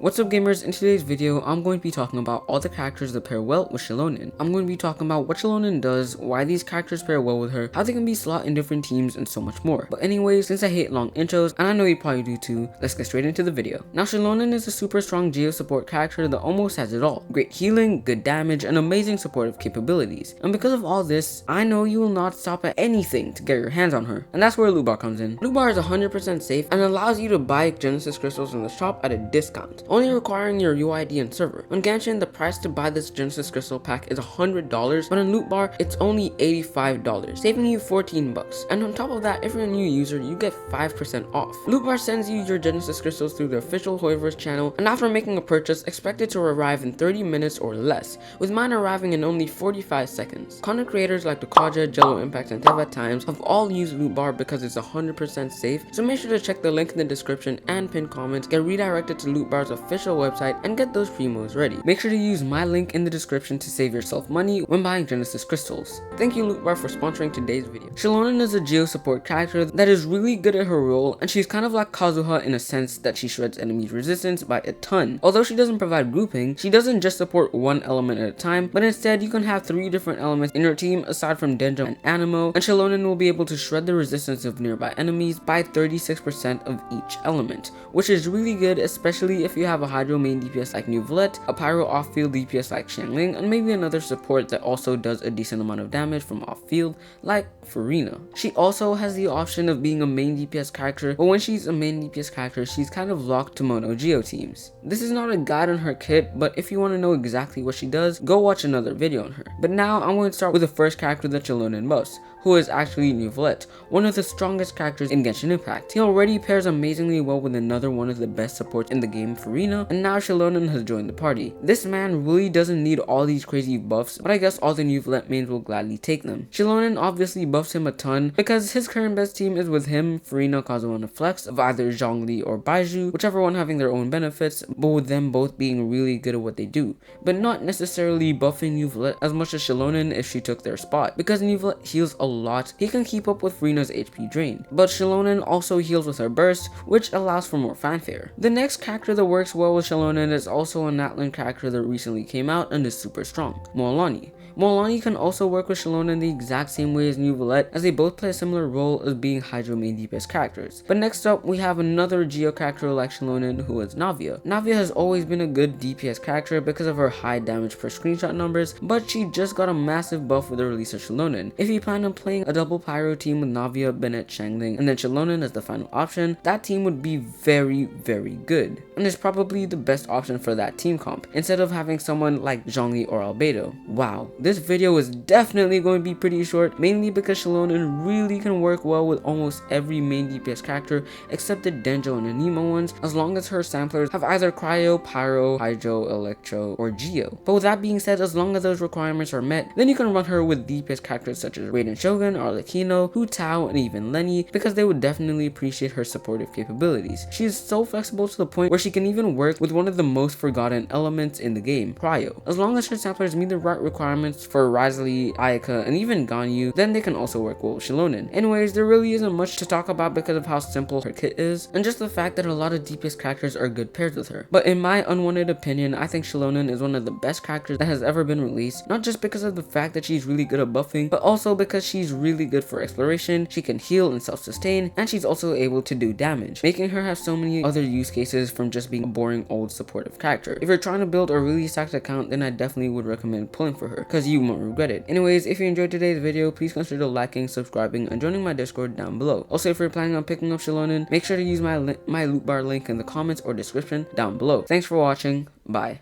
What's up gamers, in today's video I'm going to be talking about all the characters that pair well with Xilonen. I'm going to be talking about what Xilonen does, why these characters pair well with her, how they can be slot in different teams, and so much more. But anyways, since I hate long intros, and I know you probably do too, let's get straight into the video. Now Xilonen is a super strong geo support character that almost has it all. Great healing, good damage, and amazing supportive capabilities. And because of all this, I know you will not stop at anything to get your hands on her. And that's where LootBar comes in. LootBar is 100% safe and allows you to buy Genesis crystals in the shop at a discount, only requiring your UID and server. On Genshin, the price to buy this Genesis crystal pack is $100, but on LootBar, it's only $85, saving you 14 bucks. And on top of that, if you're a new user, you get 5% off. LootBar sends you your Genesis crystals through the official Hoiverse channel, and after making a purchase, expect it to arrive in 30 minutes or less, with mine arriving in only 45 seconds. Content creators like Genshin Impact and Teva Times have all used LootBar because it's 100% safe, so make sure to check the link in the description and pinned comment, get redirected to LootBar's official website, and get those promos ready. Make sure to use my link in the description to save yourself money when buying Genesis crystals. Thank you LootBar for sponsoring today's video. Xilonen is a geo support character that is really good at her role, and she's kind of like Kazuha in a sense that she shreds enemies resistance by a ton. Although she doesn't provide grouping, she doesn't just support one element at a time, but instead you can have 3 different elements in your team aside from Denjo and Animo, and Xilonen will be able to shred the resistance of nearby enemies by 36% of each element, which is really good, especially if you have a Hydro main DPS like Neuvillette, a Pyro off-field DPS like Xiangling, and maybe another support that also does a decent amount of damage from off-field like Furina. She also has the option of being a main DPS character, but when she's a main DPS character, she's kind of locked to mono geo teams. This is not a guide on her kit, but if you want to know exactly what she does, go watch another video on her. But now I'm going to start with the first character that Xilonen boasts, who is actually Neuvillette, one of the strongest characters in Genshin Impact. He already pairs amazingly well with another one of the best supports in the game, Furina, and now Xilonen has joined the party. This man really doesn't need all these crazy buffs, but I guess all the Neuvillette mains will gladly take them. Xilonen obviously buffs him a ton because his current best team is with him, Furina, Kazuha, and a flex of either Zhongli or Baizhu, whichever one having their own benefits, but with them both being really good at what they do, but not necessarily buffing Neuvillette as much as Xilonen if she took their spot, because Neuvillette heals a lot. He can keep up with Furina's HP drain, but Xilonen also heals with her burst, which allows for more fanfare. The next character that works well with Xilonen is also a Natlan character that recently came out and is super strong, Moalani. Moalani can also work with Xilonen the exact same way as Neuvillette, as they both play a similar role as being Hydro main DPS characters. But next up, we have another Geo character like Xilonen, who is Navia. Navia has always been a good DPS character because of her high damage per screenshot numbers, but she just got a massive buff with the release of Xilonen. If you plan on playing a double Pyro team with Navia, Bennett, Xiangling, and then Xilonen as the final option, that team would be very good, and is probably the best option for that team comp, instead of having someone like Zhongli or Albedo. Wow, this video is definitely going to be pretty short, mainly because Xilonen really can work well with almost every main DPS character except the Denjo and Anemo ones, as long as her samplers have either Cryo, Pyro, Hydro, Electro, or Geo. But with that being said, as long as those requirements are met, then you can run her with DPS characters such as Raiden Shogun, Arlecchino, Hu Tao, and even Lenny, because they would definitely appreciate her supportive capabilities. She is so flexible to the point where she can even work with one of the most forgotten elements in the game, Cryo. As long as her samplers meet the right requirements for Risley, Ayaka, and even Ganyu, then they can also work well with Xilonen. Anyways, there really isn't much to talk about because of how simple her kit is, and just the fact that a lot of DPS characters are good pairs with her. But in my unwanted opinion, I think Xilonen is one of the best characters that has ever been released, not just because of the fact that she's really good at buffing, but also because she's really good for exploration, she can heal and self-sustain, and she's also able to do damage, making her have so many other use cases from just being a boring old supportive character. If you're trying to build a really stacked account, then I definitely would recommend pulling for her, because you won't regret it. Anyways, if you enjoyed today's video, please consider liking, subscribing, and joining my Discord down below. Also, if you're planning on picking up Xilonen, make sure to use my LootBar link in the comments or description down below. Thanks for watching. Bye.